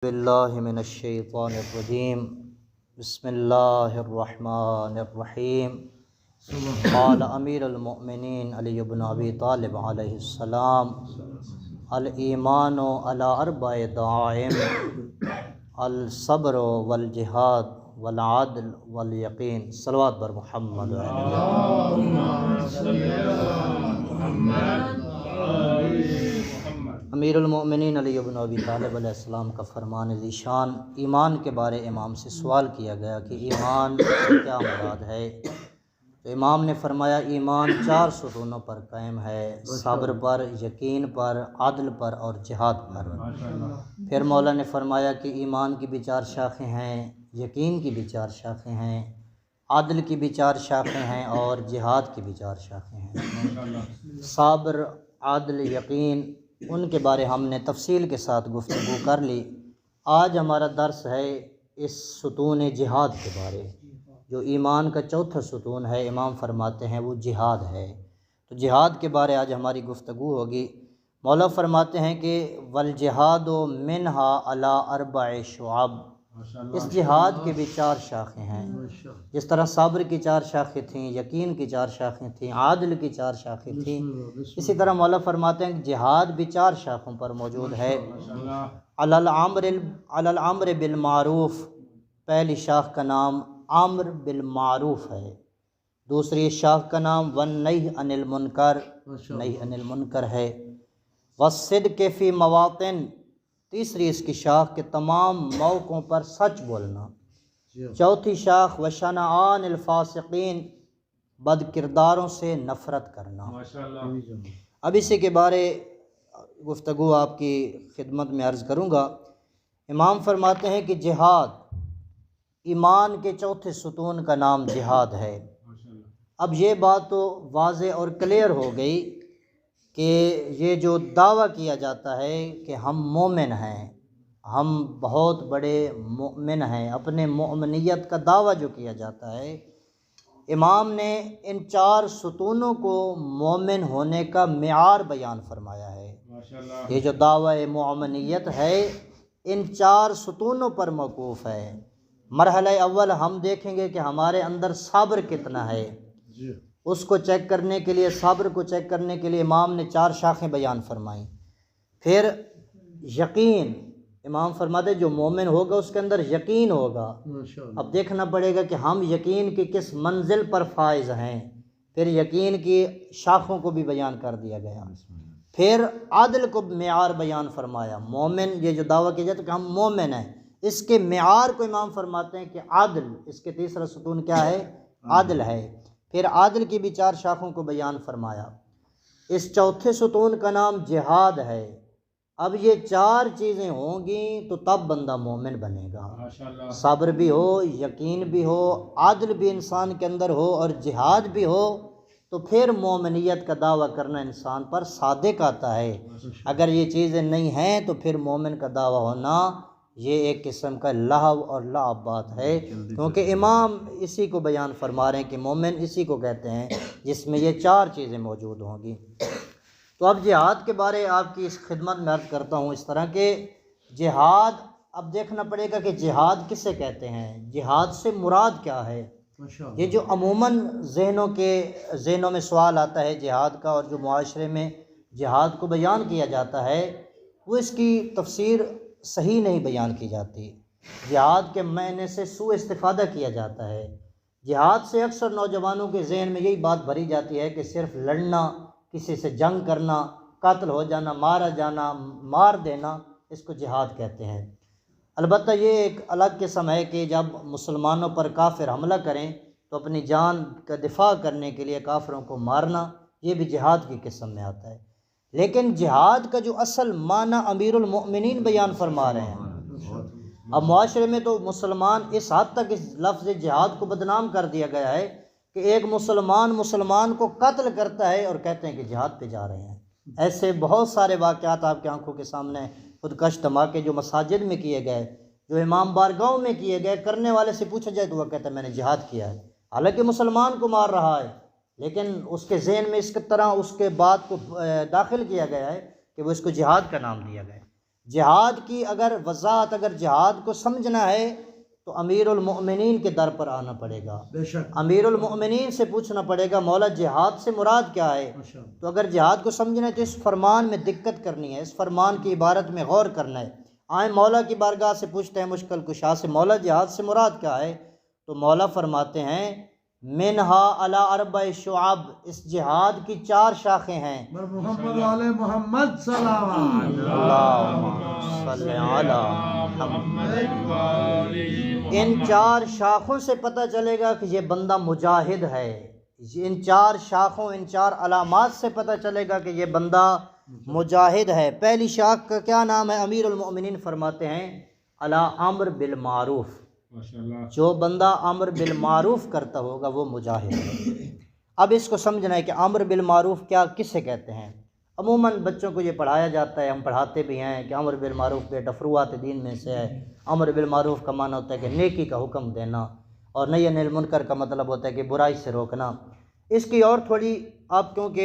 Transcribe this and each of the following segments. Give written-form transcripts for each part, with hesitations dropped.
बिल्लाहि मिनश्शैतानिर्रजीम बिस्मिल्लाहिर्रहमानिर्रहीम क़ाल अमीरुल मुअमिनीन अली इब्न अबी तालिब अलैहिस्सलाम अल ईमानु अला अर्बअ दआइम अल सब्र वल जिहाद वल अदल वल यकीन। सलवात बर मुहम्मद अमीरुल मोमिनीन अली इब्न अबी तालिब अलैहिस्सलाम का फरमान ज़ीशान ईमान के बारे इमाम से सवाल किया गया कि ईमान से क्या मुराद है। तो इमाम ने फरमाया ईमान 4 सुतूनों पर कायम है, सब्र पर, यकीन पर, अदल पर और जिहाद पर। फिर मौला ने फरमाया कि ईमान की भी 4 शाखें हैं, यकीन की भी 4 शाखें हैं, अदल की भी 4 शाखें हैं और जिहाद की भी 4 शाखें हैं। सब्र, अदल, यकीन, उनके बारे हमने तफसील के साथ गुफ्तगू कर ली। आज हमारा दर्स है इस सुतून जिहाद के बारे। जो ईमान का चौथा सुतून है, इमाम फरमाते हैं वो जिहाद है। तो जिहाद के बारे आज हमारी गुफ्तगू होगी। मौला फरमाते हैं कि वल जिहादो मिनहा अला अर्बअ शुअब। इस जिहाद के भी 4 शाखें हैं। जिस तरह सब्र की 4 शाखें थीं, यकीन की 4 शाखें थीं, आदल की 4 शाखें थीं, इसी तरह मौला फरमाते हैं कि जिहाद भी 4 शाखों पर मौजूद है। अलल अम्र बिल मारूफ, पहली शाख का नाम अम्र बिल मारूफ है। दूसरी शाख का नाम वन नही अनिल मुनकर, नही अनिल मुनकर है। वस्सिद्क़ फ़ी मवातिन, तीसरी इसकी शाख के तमाम मौक़ों पर सच बोलना। चौथी शाख वशनआनिल फ़ासिक़ीन, बद किरदारों से नफ़रत करना। अब इसी के बारे गुफ्तगू आपकी खिदमत में अर्ज़ करूँगा। इमाम फरमाते हैं कि जिहाद, ईमान के चौथे सुतून का नाम जिहाद है। अब ये बात तो वाज़े और क्लियर हो गई कि ये जो दावा किया जाता है कि हम मोमिन हैं, हम बहुत बड़े मोमिन हैं, अपने मोमिनियत का दावा जो किया जाता है, इमाम ने इन 4 सुतूनों को मोमिन होने का मियार बयान फरमाया है। ये जो दावा मोमिनियत है इन 4 सुतूनों पर मौकूफ़ है। मरहला अव्वल हम देखेंगे कि हमारे अंदर सब्र कितना है। उसको चेक करने के लिए, सब्र को चेक करने के लिए इमाम ने 4 शाखें बयान फरमाई। फिर यकीन, इमाम फरमाते जो मोमिन होगा उसके अंदर यकीन होगा। अब देखना पड़ेगा कि हम यकीन की किस मंजिल पर फाइज हैं। फिर यकीन की शाखों को भी बयान कर दिया गया। फिर आदल को मियार बयान फरमाया। मोमिन, ये जो दावा किया जाता है कि हम मोमिन हैं, इसके मियार को इमाम फरमाते हैं कि आदल, इसके तीसरा सुतून क्या है? आदल है। फिर आदल की भी 4 शाखों को बयान फरमाया। इस चौथे सुतून का नाम जिहाद है। अब ये 4 चीज़ें होंगी तो तब बंदा मोमिन बनेगा। सब्र भी हो, यकीन भी हो, आदल भी इंसान के अंदर हो और जिहाद भी हो, तो फिर मोमिनियत का दावा करना इंसान पर सादिक आता है। अगर ये चीज़ें नहीं हैं तो फिर मोमिन का दावा होना ये एक किस्म का लहव और लाभ बात है। क्योंकि इमाम इसी को बयान फरमा रहे हैं कि मोमिन इसी को कहते हैं जिसमें ये 4 चीज़ें मौजूद होंगी। तो अब जिहाद के बारे आपकी इस खिदमत में अर्ज़ करता हूँ इस तरह के जिहाद। अब देखना पड़ेगा कि जिहाद किसे कहते हैं, जिहाद से मुराद क्या है। ये जो अमूमन ज़हनों में सवाल आता है जिहाद का, और जो मुआशरे में जिहाद को बयान किया जाता है वो इसकी तफसीर सही नहीं बयान की जाती। जिहाद के मायने से सू इस्तिफ़ादा किया जाता है। जिहाद से अक्सर नौजवानों के ज़हन में यही बात भरी जाती है कि सिर्फ लड़ना, किसी से जंग करना, कत्ल हो जाना, मारा जाना, मार देना, इसको जिहाद कहते हैं। अलबत्ता ये एक अलग किस्म है कि जब मुसलमानों पर काफिर हमला करें तो अपनी जान का दिफा करने के लिए काफिरों को मारना, ये भी जिहाद की किस्म में आता है। लेकिन जिहाद का जो असल माना अमीरुल मोमिनीन बयान फरमा रहे हैं। अब मुआशरे में तो मुसलमान इस हद तक इस लफ्ज़ जिहाद को बदनाम कर दिया गया है कि एक मुसलमान को कत्ल करता है और कहते हैं कि जिहाद पे जा रहे हैं। ऐसे बहुत सारे वाक़यात आपकी आंखों के सामने, खुदकश धमाके जो मसाजिद में किए गए, जो इमाम बारगाहों में किए गए, करने वाले से पूछा जाए तो वह कहता है मैंने जिहाद किया है। हालांकि मुसलमान को मार रहा है, लेकिन उसके जहन में इस तरह उसके बात को दाखिल किया गया है कि वो इसको जिहाद का नाम दिया गया। जिहाद की अगर वजाहत, अगर जिहाद को समझना है तो अमीरुल मोमिनीन के दर पर आना पड़ेगा। अमीरुल मोमिनीन से पूछना पड़ेगा मौला जिहाद से मुराद क्या है। तो अगर जिहाद को समझना है तो इस फरमान में दिक्कत करनी है, इस फरमान की इबारत में गौर करना है। आए मौला की बारगाह से पूछते हैं मुश्किल कुशा से, मौला जिहाद से मुराद क्या है। तो मौला फरमाते हैं मिनहा अला अरबा शुआब, इस जिहाद की 4 शाखें हैं। मोहम्मद इन 4 शाखों से पता चलेगा कि ये बंदा मुजाहिद है। इन 4 शाखों, इन 4 अलामात से पता चलेगा कि ये बंदा मुजाहिद है। पहली शाख का क्या नाम है? अमीरुल मोमिनीन फरमाते हैं अला अम्र बिल मारूफ, जो बंदा अम्र बिल मारूफ करता होगा वो मुजाहिद है। अब इसको समझना है कि अम्र बिल मारूफ क्या, किसे कहते हैं। अमूमन बच्चों को ये पढ़ाया जाता है, हम पढ़ाते भी हैं कि अम्र बिल मारूफ बेटा फ़ुरूआत दीन में से है। अम्र बिल मारूफ का माना होता है कि नेकी का हुक्म देना, और नही अनिल मुनकर का मतलब होता है कि बुराई से रोकना। इसकी और थोड़ी आप, क्योंकि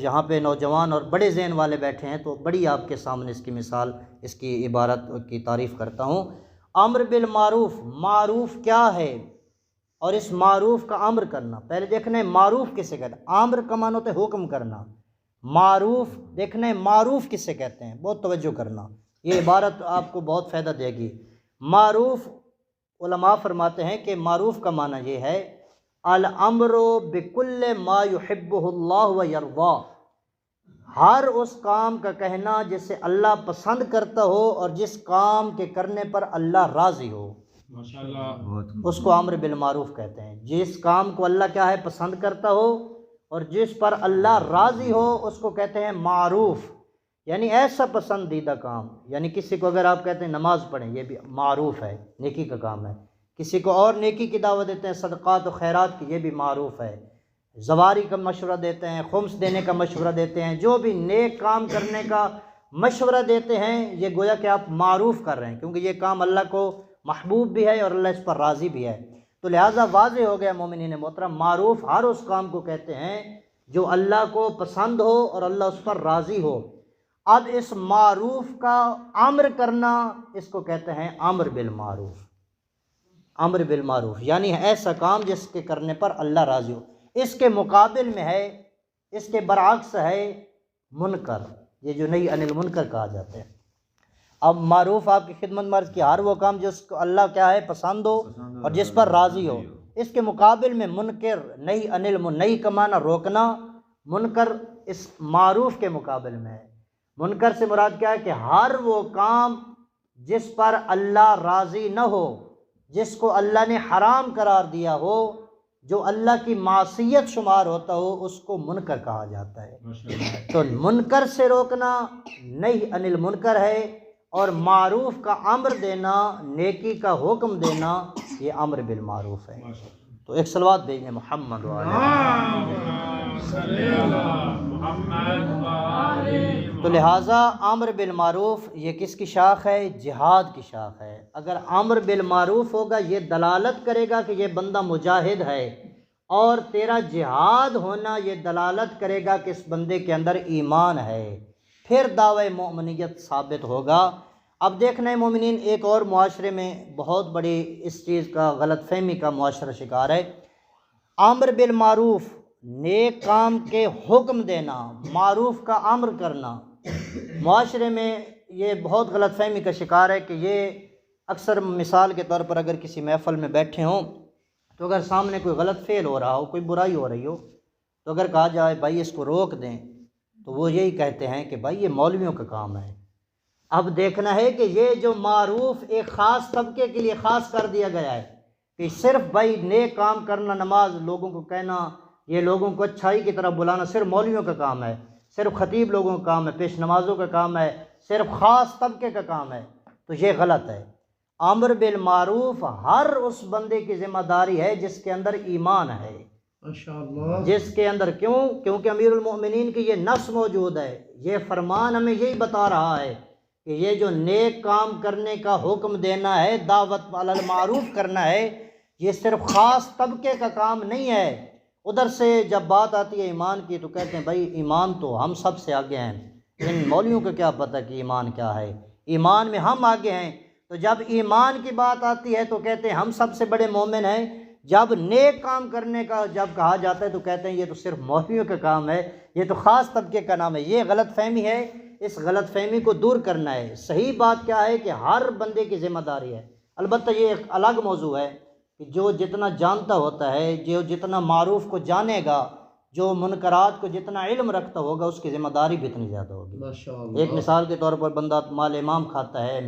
यहाँ पे नौजवान और बड़े ज़हन वाले बैठे हैं तो बड़ी आपके सामने इसकी मिसाल, इसकी इबारत की तारीफ़ करता हूँ। अम्र बिल मारूफ, मारूफ क्या है और इस मारूफ का अम्र करना। पहले देखना है मारूफ किसे कहते हैं। आम्र का मानो होता है हुक्म करना, मारूफ देखना है मारूफ किसे कहते हैं, बहुत तवज्जो करना, ये इबारत आपको बहुत फ़ायदा देगी। मारूफ उलमा फरमाते हैं कि मारूफ का माना ये है अल अम्रो बिकुल्ले मा युहिब्बुहुल्लाह व यर्दा, हर उस काम का कहना जिसे अल्लाह पसंद करता हो और जिस काम के करने पर अल्लाह राज़ी हो, माशाअल्लाह, उसको अम्र बिल मारूफ कहते हैं। जिस काम को अल्लाह क्या है, पसंद करता हो और जिस पर अल्लाह राज़ी हो उसको कहते हैं मारूफ, यानी ऐसा पसंदीदा काम। यानी किसी को अगर आप कहते हैं नमाज़ पढ़ें, ये भी मारूफ है, नेकी का काम है। किसी को और नेकी की दावत देते हैं, सदक़ात और खैरात की, ये भी मारूफ है। ज़वारी का मशवरा देते हैं, खुम्स देने का मशवरा देते हैं, जो भी नेक काम करने का मशवरा देते हैं, ये गोया कि आप मारूफ कर रहे हैं, क्योंकि ये काम अल्लाह को महबूब भी है और अल्लाह इस पर राज़ी भी है। तो लिहाजा वाज़े हो गया मोमिनीन मोहतरम, मारूफ हर उस काम को कहते हैं जो अल्लाह को पसंद हो और अल्लाह उस पर राज़ी हो। अब इस मारूफ का अम्र करना, इसको कहते हैं अम्र बिल मारूफ। अम्र बिल मारूफ यानी ऐसा काम जिसके करने पर अल्लाह राज़ी हो। इसके मुकाबिल में है, इसके बरअक्स है मुनकर, ये जो नही अनिल मुनकर कहा जाता है। अब मारूफ आपकी खिदमत मर्ज की हर वो काम जिसको अल्लाह क्या है, पसंद हो और जिस पर राज़ी हो। इसके मुकाबिल में मुनकर, नही अनिल, नही का माना रोकना, मुनकर इस मारूफ के मुकाबिल में है। मुनकर से मुराद क्या है कि हर वो काम जिस पर अल्लाह राज़ी न हो, जिसको अल्लाह ने हराम करार दिया हो, जो अल्लाह की मासियत शुमार होता हो, उसको मुनकर कहा जाता है। तो मुनकर से रोकना नही अनिल मुनकर है, और मारूफ का अम्र देना, नेकी का हुक्म देना, ये अम्र बिल मारूफ है। तो एक सलवात भेजें मोहम्मद तो लिहाजा अम्र बिल मारूफ ये किसकी शाख है? जिहाद की शाख है। अगर अम्र बिल मारूफ होगा ये दलालत करेगा कि ये बंदा मुजाहिद है, और तेरा जिहाद होना ये दलालत करेगा कि इस बंदे के अंदर ईमान है, फिर दावे मोमिनियत साबित होगा। अब देखना है मोमिनीन, एक और मुआशरे में बहुत बड़ी इस चीज़ का गलत फहमी का मुआशरा शिकार है। अम्र बिल मारूफ नेक काम के हुक्म देना, मारूफ का अम्र करना, मुआशरे में ये बहुत गलत फहमी का शिकार है कि ये अक्सर मिसाल के तौर पर अगर किसी महफ़िल में बैठे हों तो अगर सामने कोई गलत फ़ेल हो रहा हो, कोई बुराई हो रही हो, तो अगर कहा जाए भाई इसको रोक दें, तो वो यही कहते हैं कि भाई ये मौलवियों का काम है। अब देखना है कि ये जो मारूफ एक ख़ास तबके के लिए ख़ास कर दिया गया है कि सिर्फ भाई नेक काम करना, नमाज लोगों को कहना, ये लोगों को अच्छाई की तरफ बुलाना सिर्फ मौलवियों का काम है, सिर्फ ख़तीब लोगों का काम है, पेश नमाजों का काम है, सिर्फ ख़ास तबके का काम है। तो ये गलत है। अम्र बिल मारूफ हर उस बंदे की ज़िम्मेदारी है जिसके अंदर ईमान है, जिसके अंदर, क्योंकि अमीरुल मोमिनीन की ये नस मौजूद है। ये फरमान हमें यही बता रहा है कि ये जो नेक काम करने का हुक्म देना है, दावत अलल मारूफ करना है, ये सिर्फ ख़ास तबके का काम नहीं है। उधर से जब बात आती है ईमान की तो कहते हैं भाई ईमान तो हम सब से आगे हैं, इन मौलियों को क्या पता कि ईमान क्या है। ईमान में हम आगे हैं। तो जब ईमान की बात आती है तो कहते हैं हम सबसे बड़े मोमिन हैं। जब नेक काम करने का जब कहा जाता है तो कहते हैं ये तो सिर्फ मौलवियों का काम है, ये तो ख़ास तबके का नाम है। ये गलत फहमी है, इस गलत फहमी को दूर करना है। सही बात क्या है कि हर बंदे की ज़िम्मेदारी है। अलबत्ता ये एक अलग मौजू है कि जो जितना जानता होता है, जो जितना मारूफ को जानेगा, जो मुनकरात को जितना इल्म रखता होगा, उसकी ज़िम्मेदारी भी इतनी ज़्यादा होगी। एक मिसाल के तौर पर बंदा माल इमाम खाता है,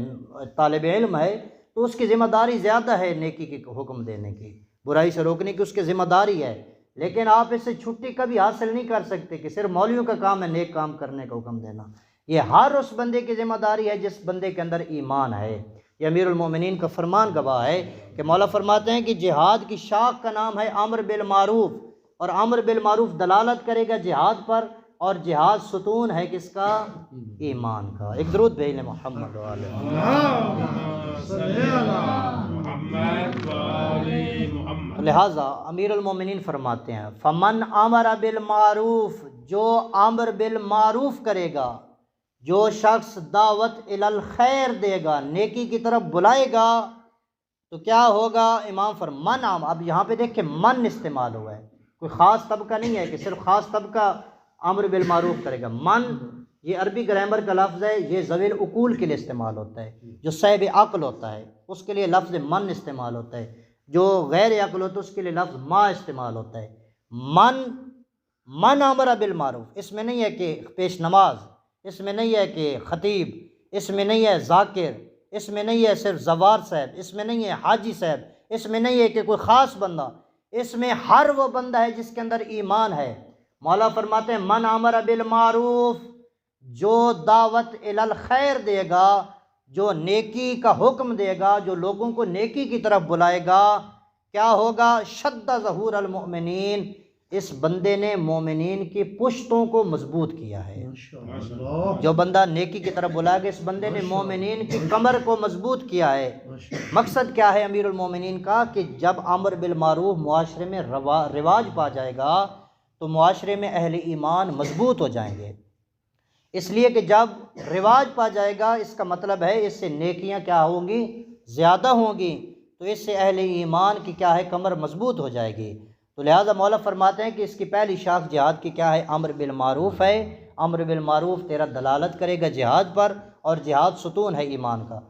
तालिब इल्म है, तो उसकी ज़िम्मेदारी ज़्यादा है नेकी की हुक्म देने की, बुराई से रोकने की उसकी ज़िम्मेदारी है। लेकिन आप इससे छुट्टी कभी हासिल नहीं कर सकते कि सिर्फ मौलवियों का काम है नेक काम करने का हुक्म देना। ये हर उस बंदे की ज़िम्मेदारी है जिस बंदे के अंदर ईमान है। ये अमीरुल मोमिनीन का फरमान गवाह है कि मौला फरमाते हैं कि जिहाद की शाख का नाम है अम्र बिल मारूफ, और अम्र बिल मारूफ दलालत करेगा जिहाद पर, और जिहाद सुतून है किसका? ईमान का। एक दरूद भेजने मोहम्मद लिहाजा अमीरुल मोमिनीन फरमाते हैं फमन अमर बिल मारूफ, जो अम्र बिल मारूफ करेगा, जो शख्स दावत इलल खैर देगा, नेकी की तरफ बुलाएगा, तो क्या होगा? इमाम फरमान आम, अब यहाँ पे देखिए मन इस्तेमाल हुआ है, कोई ख़ास तबका नहीं है कि सिर्फ ख़ास तबका अम्र बिल मारूफ करेगा। मन ये अरबी ग्रामर का लफ्ज़ है, ये ज़वील उकूल के लिए इस्तेमाल होता है। जो साहिब अक्ल होता है उसके लिए लफ्ज़ मन इस्तेमाल होता है, जो गैर अक्ल होता है उसके लिए लफ्ज़ मा इस्तेमाल होता है। मन अमर बिल मारूफ, इसमें नहीं है कि पेश नमाज, इसमें नहीं है कि ख़तीब, इसमें नहीं है ज़ाकिर, इसमें नहीं है सिर्फ जवार साहब, इसमें नहीं है हाजी साहब, इसमें नहीं है कि कोई ख़ास बंदा, इसमें हर वो बंदा है जिसके अंदर ईमान है। मौला फरमाते हैं मन अमर बिल मारूफ, जो दावत इलल खैर देगा, जो नेकी का हुक्म देगा, जो लोगों को नेकी की तरफ बुलाएगा, क्या होगा? शद्दा ज़हूर अल मोमिनीन, इस बंदे ने मोमिनीन की पुश्तों को मजबूत किया है। जो बंदा नेकी की तरफ बुलाएगा, इस बंदे ने मोमिनीन की कमर को मजबूत किया है। मकसद क्या है अमीरुल मोमिनीन का? कि जब अम्र बिल मारूफ मुआशरे में रिवाज पा जाएगा तो मुआशरे में अहले ईमान मजबूत हो जाएंगे। इसलिए कि जब रिवाज पा जाएगा, इसका मतलब है इससे नेकियां क्या होंगी? ज़्यादा होंगी। तो इससे अहले ईमान की क्या है? कमर मजबूत हो जाएगी। तो लिहाजा मौला फरमाते हैं कि इसकी पहली शाख जिहाद की क्या है? अम्र बिल मारूफ है। अम्र बिल मारूफ तेरा दलालत करेगा जिहाद पर, और जिहाद सुतून है ईमान का।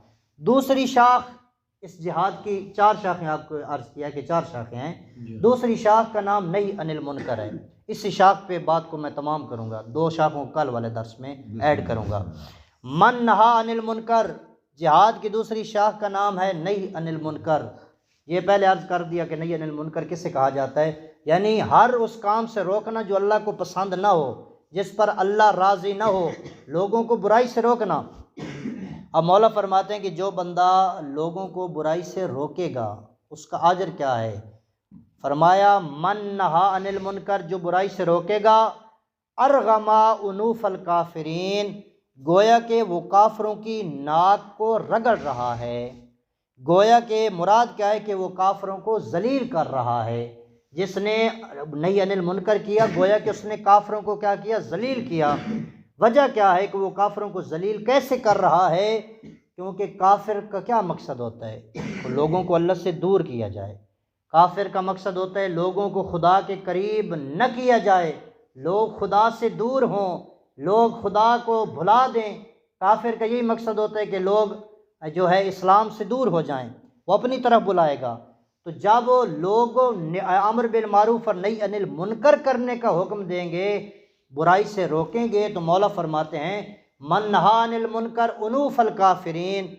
दूसरी शाख, इस जिहाद की 4 शाखें आपको अर्ज़ किया कि 4 शाखें हैं। दूसरी शाख का नाम नहीं अनिल मुनकर है। इसी शाख पे बात को मैं तमाम करूँगा, 2 शाखों कल वाले दर्स में ऐड करूँगा। मन नहा अनिल मुनकर, जिहाद की दूसरी शाख का नाम है नहीं अनिल मुनकर। ये पहले अर्ज़ कर दिया कि नहीं अनिल मुनकर किसे कहा जाता है, यानी हर उस काम से रोकना जो अल्लाह को पसंद ना हो, जिस पर अल्लाह राज़ी ना हो, लोगों को बुराई से रोकना। अब मौला फरमाते हैं कि जो बंदा लोगों को बुराई से रोकेगा उसका अजर क्या है? फरमाया मन नहा अनिल मुनकर, जो बुराई से रोकेगा, अरगमा उनूफल काफिरीन, गोया के वो काफरों की नाक को रगड़ रहा है। गोया के मुराद क्या है? कि वो काफरों को जलील कर रहा है। जिसने नहीं अनिल मुनकर किया, गोया कि उसने काफरों को क्या किया? जलील किया। वजह क्या है कि वो काफरों को जलील कैसे कर रहा है? क्योंकि काफिर का क्या मकसद होता है? तो लोगों को अल्लाह से दूर किया जाए। काफिर का मकसद होता है लोगों को खुदा के करीब न किया जाए, लोग खुदा से दूर हों, लोग खुदा को भुला दें। काफिर का यही मकसद होता है कि लोग जो है इस्लाम से दूर हो जाएं, वो अपनी तरफ बुलाएगा। तो जब लोग अम्र बिल मारूफ और नहीं अनिल मुनकर करने का हुक्म देंगे, बुराई से रोकेंगे, तो मौला फरमाते हैं मन नहा अनिल मुनकर उनूफल काफिरीन,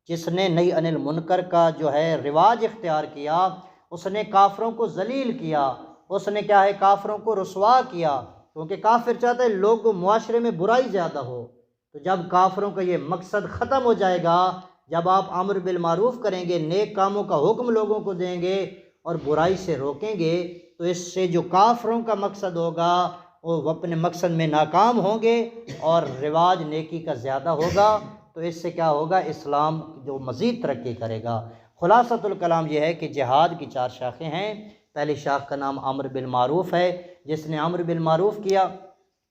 जिसने नहीं अनिल मुनकर का जो है रिवाज इख्तियार किया, उसने काफरों को जलील किया, उसने क्या है? काफरों को रुसवा किया। क्योंकि काफिर चाहते हैं लोग को मुआशरे में बुराई ज़्यादा हो। तो जब काफरों का ये मकसद ख़त्म हो जाएगा, जब आप अम्र बिल मारूफ करेंगे, नेक कामों का हुक्म लोगों को देंगे और बुराई से रोकेंगे, तो इससे जो काफरों का मकसद होगा वो अपने मकसद में नाकाम होंगे और रिवाज नेकी का ज़्यादा होगा। तो इससे क्या होगा? इस्लाम जो मज़ीद तरक्की करेगा। खुलासतुल कलाम यह है कि जिहाद की 4 शाखें हैं। पहली शाख का नाम अम्र बिल मारूफ है। जिसने अम्र बिल मारूफ किया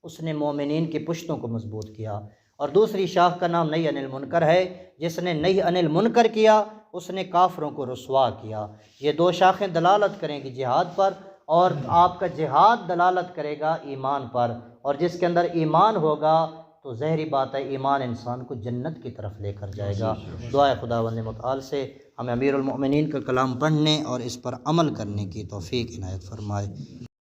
उसने मोमिनीन की पुश्तों को मजबूत किया, और दूसरी शाख का नाम नही अनिल मुनकर है। जिसने नही अनिल मुनकर किया उसने काफरों को रुसवा किया। ये दो शाखें दलालत करेंगी जिहाद पर, और आपका जिहाद दलालत करेगा ईमान पर। और जिसके अंदर ईमान होगा तो ज़ाहिरी बात है ईमान इंसान को जन्नत की तरफ लेकर जाएगा। दुआ खुदावंद मुतआल से हमें अमीरुल मोमिनीन का कलाम पढ़ने और इस पर अमल करने की तौफीक इनायत फरमाए।